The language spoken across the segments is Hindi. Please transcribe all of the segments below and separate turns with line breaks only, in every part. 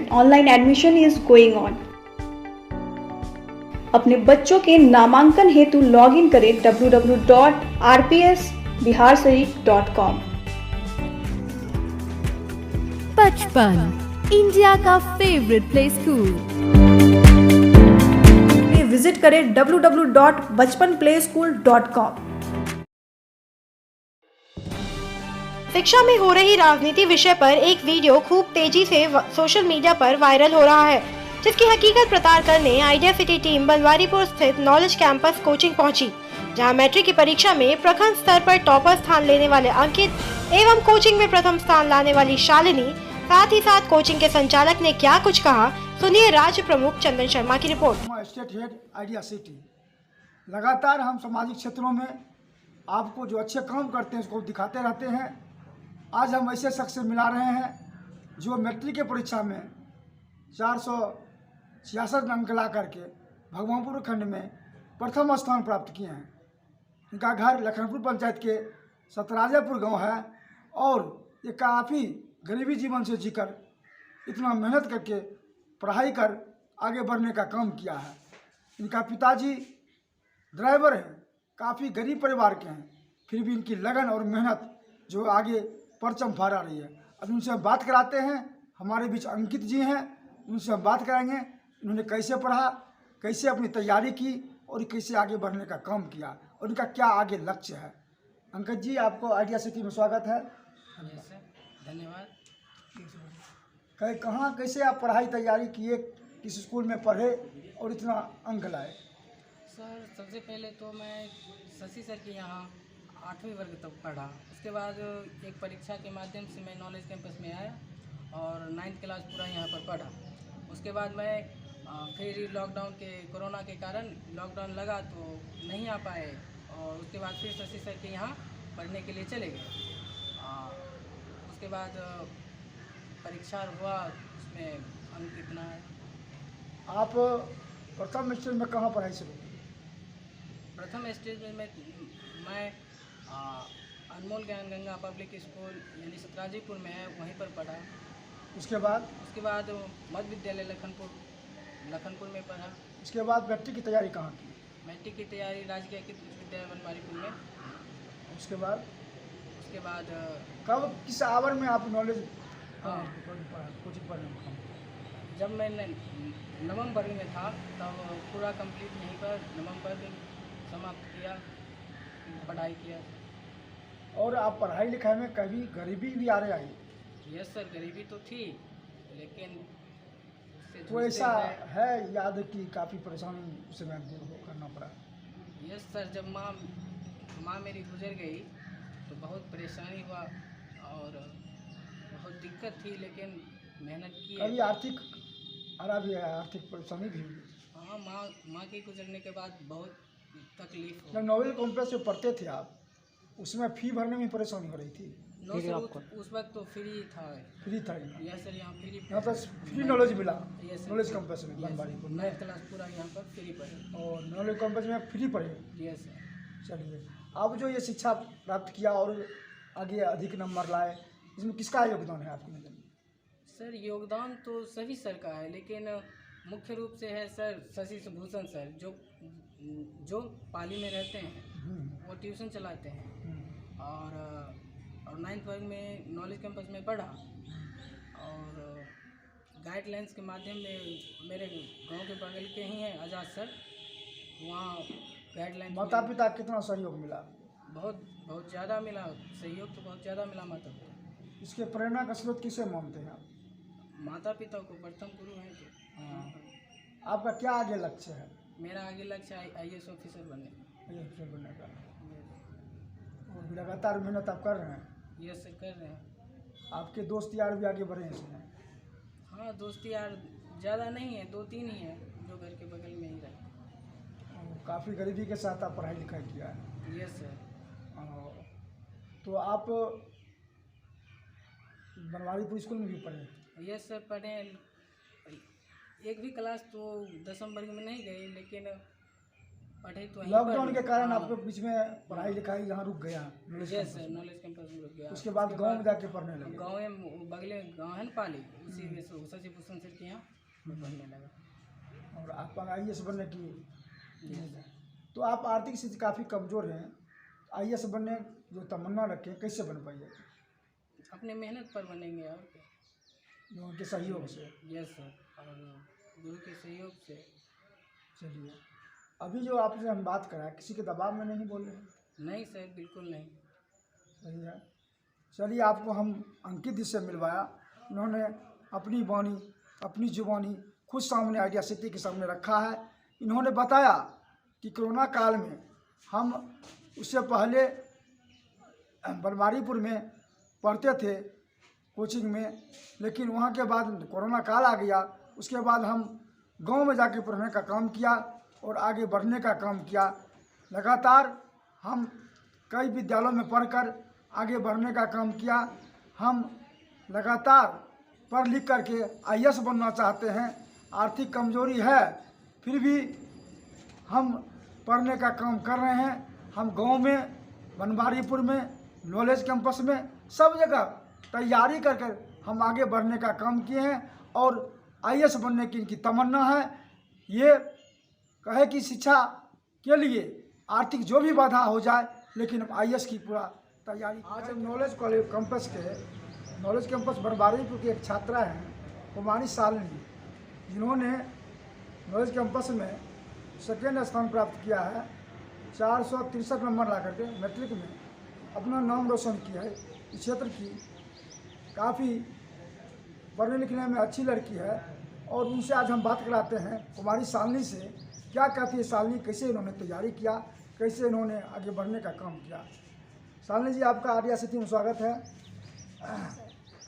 and online admission is going on. अपने बच्चों के नामांकन हेतु लॉग इन करें www.rpsbiharsarik.com।
बचपन इंडिया का फेवरेट प्ले स्कूल।
विजिट करें www.bachpanplayschool.com।
शिक्षा में हो रही राजनीति विषय पर एक वीडियो खूब तेजी से सोशल मीडिया पर वायरल हो रहा है, जिसकी हकीकत पड़ताल करने आइडिया सिटी टीम बनवारीपुर स्थित नॉलेज कैंपस कोचिंग पहुंची, जहां मैट्रिक की परीक्षा में प्रखंड स्तर पर टॉपर स्थान लेने वाले अंकित एवं कोचिंग में प्रथम स्थान लाने वाली शालिनी, साथ ही साथ कोचिंग के संचालक ने क्या कुछ कहा, सुनिए राज्य प्रमुख चंदन शर्मा की report.
State head idea city, लगातार हम सामाजिक क्षेत्रों में आपको जो अच्छे काम करते हैं उसको दिखाते रहते हैं। आज हम ऐसे शख्स से मिला रहे हैं जो मैट्रिक की परीक्षा में 466 अंक ला करके भगवानपुर खंड में प्रथम स्थान प्राप्त किए हैं। इनका घर लखनपुर पंचायत के सतराजापुर गांव है और ये काफ़ी गरीबी जीवन से जीकर इतना मेहनत करके पढ़ाई कर आगे बढ़ने का काम किया है। इनका पिताजी ड्राइवर हैं, काफ़ी गरीब परिवार के हैं, फिर भी इनकी लगन और मेहनत जो आगे परचम फहरा रही है। अब उनसे हम बात कराते हैं। हमारे बीच अंकित जी हैं, उनसे हम बात कराएंगे इन्होंने कैसे पढ़ा, कैसे अपनी तैयारी की और कैसे आगे बढ़ने का काम किया और इनका क्या आगे लक्ष्य है। अंकित जी, आपको आइडिया सिटी में स्वागत है।
धन्यवाद।
कहाँ कैसे आप पढ़ाई तैयारी किए, किस स्कूल में पढ़े और इतना अंक लाए?
सर, सबसे पहले तो मैं शशि सर के यहाँ 8वीं वर्ग तक पढ़ा। उसके बाद एक परीक्षा के माध्यम से मैं नॉलेज कैंपस में आया और 9th क्लास पूरा यहाँ पर पढ़ा। उसके बाद मैं फिर लॉकडाउन के कोरोना के कारण लॉकडाउन लगा तो नहीं आ पाए और उसके बाद फिर शशि सर के यहाँ पढ़ने के लिए चले गए। उसके बाद परीक्षा हुआ, उसमें अंक कितना है।
आप प्रथम स्टेज में कहाँ पढ़ाई शुरू की?
प्रथम स्टेज में मैं अनमोल ज्ञान गंगा पब्लिक स्कूल यानी सतराजीपुर में है, वहीं पर पढ़ा।
उसके बाद
मध्य विद्यालय लखनपुर में पढ़ा।
उसके बाद मैट्रिक की तैयारी कहाँ की?
मैट्रिक की तैयारी राजकीय विद्यालय बनवारीपुर में।
उसके बाद
कब
किस आवर में आप नॉलेज कोचिंग पढ़ने?
जब मैं नवम वर्ग में था तब पूरा कंप्लीट यहीं पर नवम वर्ग समाप्त किया, पढ़ाई किया।
और आप पढ़ाई लिखाई में कभी गरीबी भी आ रही आई?
यस सर, गरीबी तो थी, लेकिन
तो ऐसा है याद कि काफ़ी परेशानी उसे मैं करना पड़ा?
यस सर, जब माँ मेरी गुजर गई तो बहुत परेशानी हुआ और बहुत दिक्कत थी, लेकिन मेहनत की।
कभी आर्थिक परेशानी भी हुई?
हाँ, माँ के गुजरने के बाद बहुत तकलीफ हुई।
जब नॉलेज कॉम्प्लेक्स में पढ़ते थे आप, उसमें फी भरने में परेशानी हो रही थी?
नो सर, उस वक्त तो फ्री था। यस सर, यहाँ
पर फ्री नॉलेज मिला।
यस सर,
नॉलेज कैंपस में बनवारीपुर
9th क्लास पूरा यहाँ पर फ्री पढ़े।
और नॉलेज कैंपस में फ्री पढ़े?
Yes sir.
चलिए, आप जो ये शिक्षा प्राप्त किया और आगे अधिक नंबर लाए, इसमें किसका योगदान है आपकी नज़र में?
सर, योगदान तो सभी सर का है, लेकिन मुख्य रूप से है सर शशि भूषण सर, जो पाली में रहते हैं, वो ट्यूशन चलाते हैं और 9th वर्ग में नॉलेज कैंपस में पढ़ा और गाइडलाइंस के माध्यम में मेरे गांव के बगल के ही हैं आज़ाद सर, वहाँ गाइडलाइन।
माता पिता कितना सहयोग मिला?
बहुत ज़्यादा मिला सहयोग, तो बहुत ज़्यादा मिला माता पिता।
इसके प्रेरणा का स्रोत किसे मानते हैं आप?
माता पिता को प्रथम गुरु हैं।
आपका क्या आगे लक्ष्य है?
मेरा आगे लक्ष्य IAS ऑफिसर बनने
का। और लगातार मेहनत आप कर रहे हैं?
यस सर, कर रहे हैं।
आपके दोस्त यार भी आगे बढ़े हैं इसमें?
हाँ, दोस्त यार ज़्यादा नहीं है, 2-3 ही हैं जो घर के बगल में ही रहते।
काफ़ी गरीबी के साथ आप पढ़ाई लिखाई किया है?
Yes sir.
तो आप बनवारीपुर स्कूल में भी पढ़े?
यस सर, पढ़े। एक भी क्लास तो 10वीं वर्ग में नहीं गए, लेकिन पढ़े तो वहीं
लॉकडाउन के
पर।
कारण
हाँ,
आपके बीच में पढ़ाई लिखाई यहाँ रुक गया नॉलेज
यस
कैंपस में।
नॉलेज कैंपस में रुक गया।
उसके बाद गांव में जाके पढ़ने लगे।
गाँव में बगले गाँव है ना पाली, उसी में शशि भूषण सर के यहाँ मैं पढ़ने लगा।
और आप IAS बनने की
यस।
तो आप आर्थिक स्थिति काफ़ी कमज़ोर हैं, IAS बनने जो तमन्ना रखें कैसे बन पाइए?
अपने मेहनत पर बनेंगे और क्या।
जो उनके सहयोग से।
यस सर, और गुरु के सहयोग से।
चलिए, अभी जो आपसे हम बात करा किसी के दबाव में नहीं बोल रहे हैं?
नहीं सर, बिल्कुल नहीं।
सही है। चलिए, आपको हम अंकित जी से मिलवाया। उन्होंने अपनी वाणी अपनी जुबानी खुद सामने आइडिया सिटी के सामने रखा है। इन्होंने बताया कि कोरोना काल में हम उससे पहले बनवारीपुर में पढ़ते थे कोचिंग में, लेकिन वहाँ के बाद कोरोना काल आ गया। उसके बाद हम गांव में जाके पढ़ने का काम किया और आगे बढ़ने का काम किया। लगातार हम कई विद्यालयों में पढ़कर आगे बढ़ने का काम किया। हम लगातार पढ़ लिख करके IAS बनना चाहते हैं। आर्थिक कमजोरी है, फिर भी हम पढ़ने का काम कर रहे हैं। हम गांव में, बनवारीपुर में, नॉलेज कैंपस में, सब जगह तैयारी कर कर हम आगे बढ़ने का काम किए हैं और IAS बनने की इनकी तमन्ना है। ये कहे कि शिक्षा के लिए आर्थिक जो भी बाधा हो जाए, लेकिन हम IAS की पूरा तैयारी। आज हम नॉलेज कॉलेज कैंपस के नॉलेज कैंपस बनवारीपुर की एक छात्रा हैं कुमारी शालिनी, जिन्होंने नॉलेज कैंपस में सेकेंड स्थान प्राप्त किया है। 463 नंबर ला करके मैट्रिक में अपना नाम रोशन किया है। इस क्षेत्र की काफ़ी पढ़ने लिखने में अच्छी लड़की है और उनसे आज हम बात कराते हैं कुमारी शालिनी से। क्या कहती है शालिनी, कैसे इन्होंने तैयारी किया, कैसे इन्होंने आगे बढ़ने का काम किया। शालिनी जी, आपका आइडिया सिटी में स्वागत है।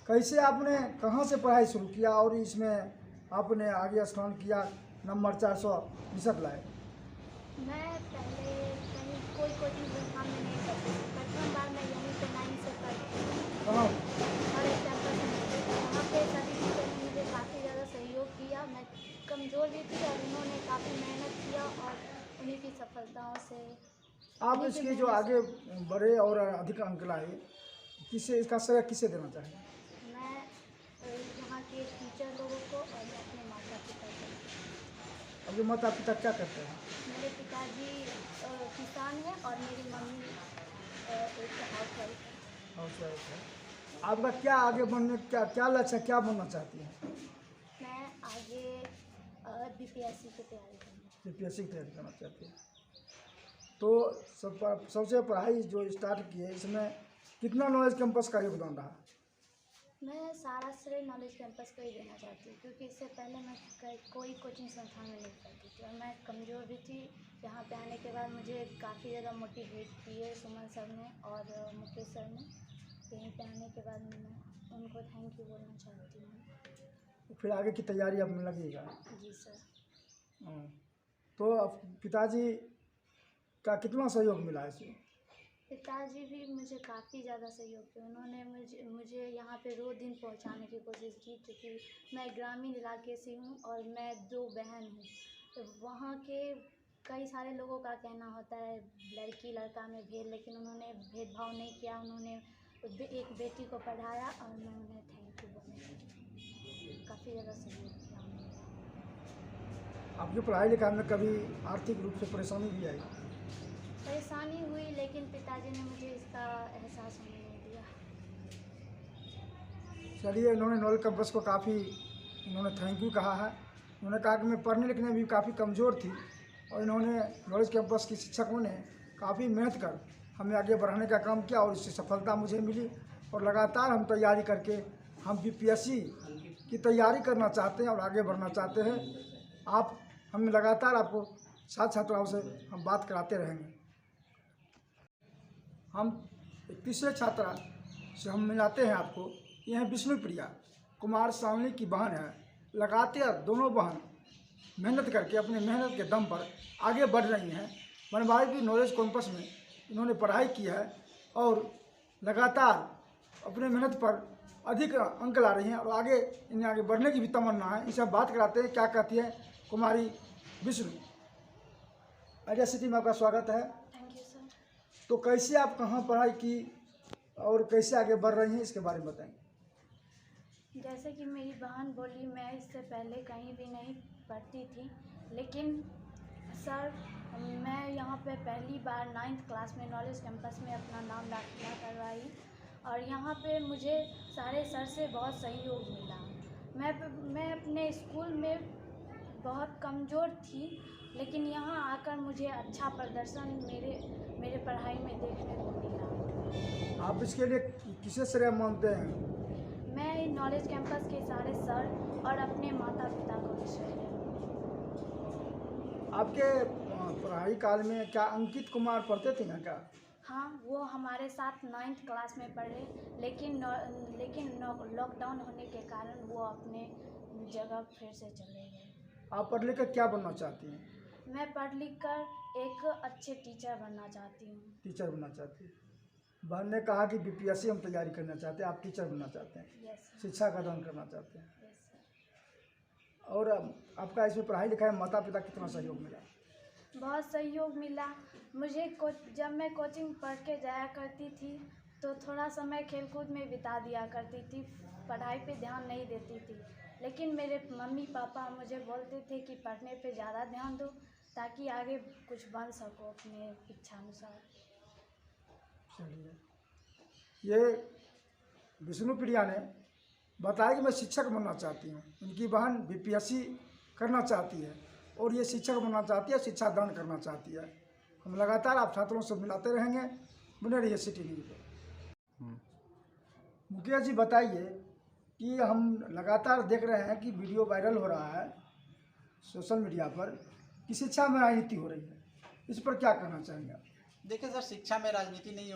कैसे आपने कहाँ से पढ़ाई शुरू किया और इसमें आपने आगे स्थान किया, नंबर 462 लाए?
मैं पहले कहीं कोई कोचिंग संस्थान में नहीं पढ़ती थी। प्रथम बार मैं यहीं पे 9 से पढ़ती थी
कहाँ?
नॉलेज कैंपस में। वहाँ पे सभी टीचर ने मुझे काफ़ी ज़्यादा सहयोग किया। मैं कमज़ोर भी थी और उन्होंने काफ़ी मेहनत किया और उन्हीं की सफलताओं से
आप इसके जो आगे बढ़े और अधिक अंक लाए, किसे इसका श्रेय किसे देना चाहेंगे?
मैं यहाँ के टीचर लोगों को और अपने माता पिता को।
अब जो माता पिता क्या करते हैं?
मेरे पिताजी किसान हैं और मेरी मम्मी एक हाउसवाइफ है।
आपका क्या आगे बढ़ने क्या लक्ष्य है, क्या बनना चाहती हैं?
मैं आगे BPSC की तैयारी करूँगी।
BPSC की तैयारी करना चाहती हैं। तो सबसे पढ़ाई जो स्टार्ट की है, इसमें कितना नॉलेज कैंपस का योगदान रहा?
मैं सारा श्रेय नॉलेज कैंपस को ही देना चाहती हूँ, क्योंकि इससे पहले मैं कोई कोचिंग संस्थान में नहीं पढ़ती थी और मैं कमज़ोर भी थी। यहाँ पे आने के बाद मुझे काफ़ी ज़्यादा मोटिवेट किए सुमन सर ने और मुकेश सर ने। यहीं पे आने के बाद मैं उनको थैंक यू बोलना चाहती हूँ।
फिर आगे की तैयारी अब में लगेगा?
जी सर।
तो अब पिताजी का कितना सहयोग मिला इसमें?
पिताजी भी मुझे काफ़ी ज़्यादा सहयोग किया। उन्होंने मुझे यहाँ पे रोज़ दिन पहुँचाने की कोशिश की, क्योंकि मैं ग्रामीण इलाके से हूँ और मैं 2 बहन हूँ। तो वहाँ के कई सारे लोगों का कहना होता है लड़की लड़का में भेद, लेकिन उन्होंने भेदभाव नहीं किया। उन्होंने एक बेटी को पढ़ाया और मैं उन्हें थैंक यू बोलूँ, काफ़ी ज़्यादा सहयोग किया उन्होंने।
आपकी पढ़ाई लिखाई में कभी आर्थिक रूप से परेशानी भी आई?
परेशानी हुई, लेकिन पिताजी ने मुझे इसका एहसास होने नहीं दिया।
चलिए, इन्होंने नॉलेज कैंपस को काफ़ी थैंक यू कहा है। उन्होंने कहा कि मैं पढ़ने लिखने में भी काफ़ी कमज़ोर थी और इन्होंने नॉलेज कैंपस की शिक्षकों ने काफ़ी मेहनत कर हमें आगे बढ़ाने का काम किया और इससे सफलता मुझे मिली। और लगातार हम तैयारी करके हम BPSC की तैयारी करना चाहते हैं और आगे बढ़ना चाहते हैं। हम लगातार आपको छात्राओं से हम बात कराते रहेंगे। हम एक तीसरे छात्रा से हम मिलाते हैं आपको। ये है विष्णुप्रिया, कुमार शालिनी की बहन है। लगातार दोनों बहन मेहनत करके अपने मेहनत के दम पर आगे बढ़ रही हैं। बनवारीपुर नॉलेज कैंपस में इन्होंने पढ़ाई की है और लगातार अपने मेहनत पर अधिक अंक ला रही हैं और इन्हें आगे बढ़ने की भी तमन्ना है। इनसे हम बात कराते हैं क्या कहती है कुमारी विष्णु। आइडिया सिटी में आपका स्वागत है।
Thank you sir.
तो कैसे आप कहाँ पढ़ाई की और कैसे आगे बढ़ रही हैं, इसके बारे में बताएं।
जैसे कि मेरी बहन बोली, मैं इससे पहले कहीं भी नहीं पढ़ती थी, लेकिन सर मैं यहाँ पे पहली बार 9th क्लास में नॉलेज कैंपस में अपना नाम दाखिला करवाई और यहाँ पे मुझे सारे सर से बहुत सहयोग मिला। मैं अपने स्कूल में बहुत कमज़ोर थी, लेकिन यहाँ आकर मुझे अच्छा प्रदर्शन मेरे पढ़ाई में देखने को मिला।
आप इसके लिए किसे श्रेय मानते हैं?
मैं नॉलेज कैंपस के सारे सर और अपने माता पिता को श्रेय देता हूँ।
आपके पढ़ाई काल में क्या अंकित कुमार पढ़ते थे यहाँ का?
हाँ, वो हमारे साथ 9th क्लास में पढ़े, लेकिन लॉकडाउन होने के कारण वो अपने जगह फिर से चले गए।
आप पढ़ लिख कर क्या बनना चाहती हैं?
मैं पढ़ लिख कर एक अच्छे टीचर बनना चाहती हूँ।
टीचर बनना चाहती हैं। बहन ने कहा कि बीपीएससी हम तैयारी करना चाहते हैं, आप टीचर बनना चाहते हैं,
यस
शिक्षा का दान करना चाहते हैं।
सर।
और आपका इसमें पढ़ाई लिखाई माता पिता कितना सहयोग मिला?
बहुत सहयोग मिला मुझे। जब मैं कोचिंग पढ़ के जाया करती थी तो थोड़ा समय खेलकूद में बिता दिया करती थी, पढ़ाई पे ध्यान नहीं देती थी, लेकिन मेरे मम्मी पापा मुझे बोलते थे कि पढ़ने पे ज़्यादा ध्यान दो ताकि आगे कुछ बन सको अपने इच्छा अनुसार।
चलिए, ये विष्णु प्रिया ने बताया कि मैं शिक्षक बनना चाहती हूँ। उनकी बहन बीपीएससी करना चाहती है और ये शिक्षक बनना चाहती है, शिक्षा दान करना चाहती है। हम लगातार आप छात्रों से मिलाते रहेंगे। बने रहिए सिटी न्यूज़ पे। मुकेश जी बताइए कि हम लगातार देख रहे हैं कि वीडियो वायरल हो रहा है सोशल मीडिया पर कि शिक्षा में राजनीति हो रही है, इस पर क्या कहना चाहेंगे आप?
देखिए सर, शिक्षा में राजनीति नहीं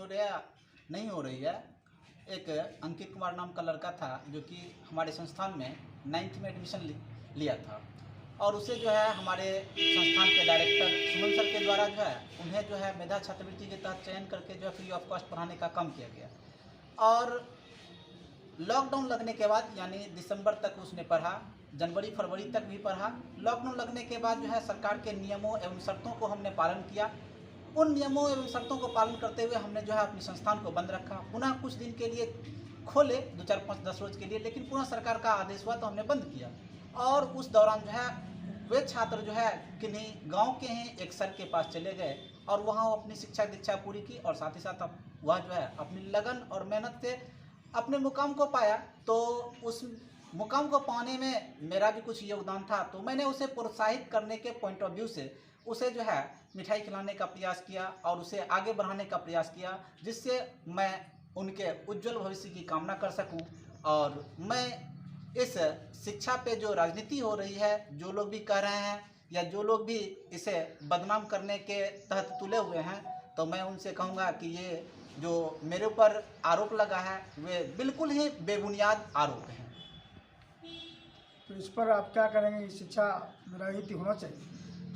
हो रही है। एक अंकित कुमार नाम का लड़का था जो कि हमारे संस्थान में 9th में एडमिशन लिया था और उसे जो है हमारे संस्थान के डायरेक्टर सुमन सर के द्वारा जो है उन्हें जो है मेधा छात्रवृत्ति के तहत चयन करके जो है फ्री ऑफ कॉस्ट पढ़ाने का काम किया गया। और लॉकडाउन लगने के बाद यानी दिसंबर तक उसने पढ़ा, जनवरी फरवरी तक भी पढ़ा। लॉकडाउन लगने के बाद जो है सरकार के नियमों एवं शर्तों को हमने पालन किया। उन नियमों एवं शर्तों को पालन करते हुए हमने जो है अपने संस्थान को बंद रखा। पुनः कुछ दिन के लिए खोले, 2, 4, 5, 10 रोज के लिए, लेकिन पुनः सरकार का आदेश हुआ तो हमने बंद किया। और उस दौरान जो है वे छात्र जो है किन्हीं गांव के हैं एक सर के पास चले गए और वहां वो अपनी शिक्षा दीक्षा पूरी की और साथ ही साथ वह जो है अपनी लगन और मेहनत से अपने मुकाम को पाया। तो उस मुकाम को पाने में मेरा भी कुछ योगदान था, तो मैंने उसे प्रोत्साहित करने के पॉइंट ऑफ व्यू से उसे जो है मिठाई खिलाने का प्रयास किया और उसे आगे बढ़ाने का प्रयास किया, जिससे मैं उनके उज्जवल भविष्य की कामना कर सकूं। और मैं इस शिक्षा पे जो राजनीति हो रही है, जो लोग भी कह रहे हैं या जो लोग भी इसे बदनाम करने के तहत तुले हुए हैं, तो मैं उनसे कहूँगा कि ये जो मेरे ऊपर आरोप लगा है वे बिल्कुल ही बेबुनियाद आरोप हैं।
तो इस पर आप क्या करेंगे? शिक्षा में राजनीति होना चाहिए?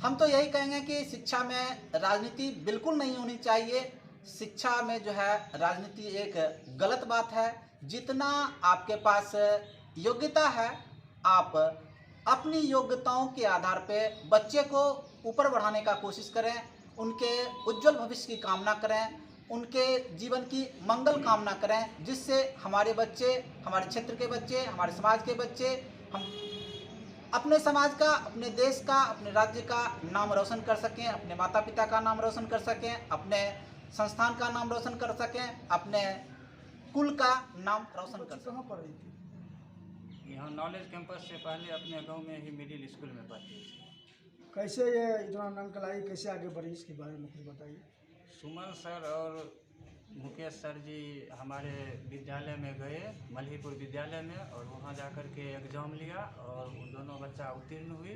हम तो यही कहेंगे कि शिक्षा में राजनीति बिल्कुल नहीं होनी चाहिए। शिक्षा में जो है राजनीति एक गलत बात है। जितना आपके पास योग्यता है, आप अपनी योग्यताओं के आधार पे बच्चे को ऊपर बढ़ाने का कोशिश करें, उनके उज्जवल भविष्य की कामना करें, उनके जीवन की मंगल कामना करें, जिससे हमारे बच्चे, हमारे क्षेत्र के बच्चे, हमारे समाज के बच्चे, हम अपने समाज का, अपने देश का, अपने राज्य का नाम रोशन कर सकें, अपने माता पिता का नाम रोशन कर सकें, अपने संस्थान का नाम रोशन कर सकें, अपने कुल का नाम रोशन कर सकें।
कहाँ पर रही थी?
यहाँ नॉलेज कैंपस से पहले अपने गांव में ही मिडिल स्कूल में पढ़ती थी।
कैसे ये इतना नाम कलाई, कैसे आगे बढ़ी, इसके बारे में कुछ बताइए।
सुमन सर और मुकेश सर जी हमारे विद्यालय में गए, मल्हीपुर विद्यालय में, और वहाँ जाकर के एग्ज़ाम लिया और उन दोनों बच्चा उत्तीर्ण हुई।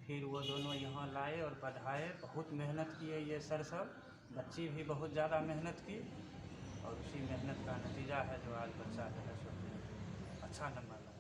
फिर वो दोनों यहाँ लाए और पढ़ाए। बहुत मेहनत किए ये सर सब, बच्ची भी बहुत ज़्यादा मेहनत की और उसी मेहनत का नतीजा है जो आज बच्चा जो है सो अच्छा नंबर लाया।